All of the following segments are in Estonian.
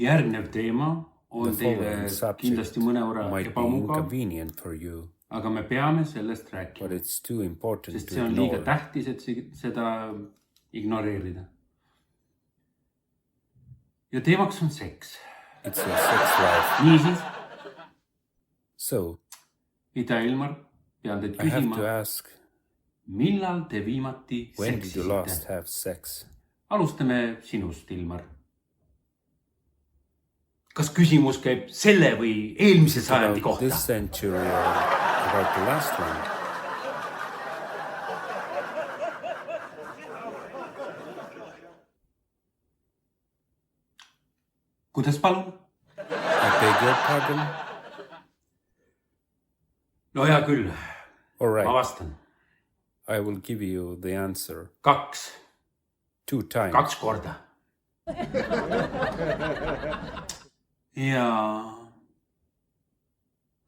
Järgnev teema on The teile following subject kindlasti mõnevõrra might be ebamugav, inconvenient for you, aga me peame sellest but rääkima, it's too important sest to see on liiga ignore. tähtis, et seda ignoreerida. Ja teemaks on seks. It's your sex life. Niisiis, So, Ita ja Ilmar, pean teid I have to küsima, ask, millal te viimati when did you last seksisite? have sex? Alustame sinust, Ilmar. Kas küsimus käib selle või eelmise sajandi About kohta? this century or about the last one? Kuidas palun? I beg your pardon? No hea küll, All ma right, vastan. I will give you the answer. 2 2 times. korda. Ja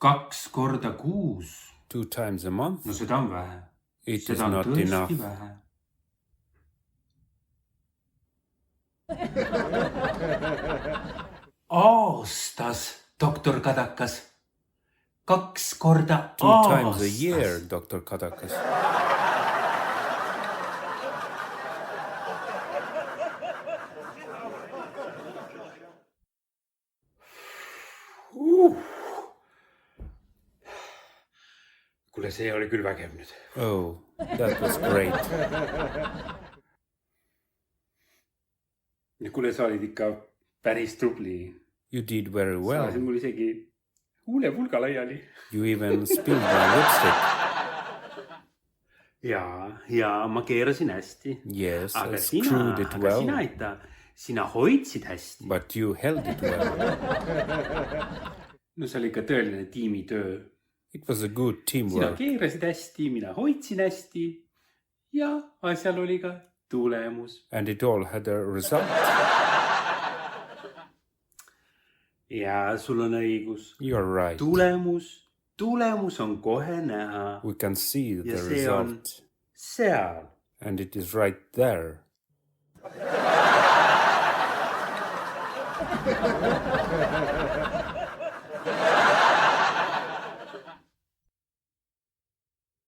2 korda kuus. 2 times a month? No seda on vähe. It is Seda on not tõesti enough. vähe. Aastas, doktor Kadakas. 2 korda 2 times a aastas. year, Dr. Kadakas. Kuule, see oli küll vägev nüüd. Oh, that was great. Ja kuule, sa olid ikka päris tubli. You did very Sa well. lasid mul isegi huulepulga laiali. You even spilled my lipstick. Ja ma keerasin hästi. Yes, I Aga screwed it well, sina, Ita, sina hoidsid hästi. but you held it well. No see oli ikka tõeline tiimitöö. It was a good Sina teamwork. keerasid hästi, mina hoidsin hästi ja asjal oli ka tulemus. And it all had a result. Ja sul on õigus. You are right. Tulemus on kohe näha. We can see Ja the see on result. seal. And it is right there.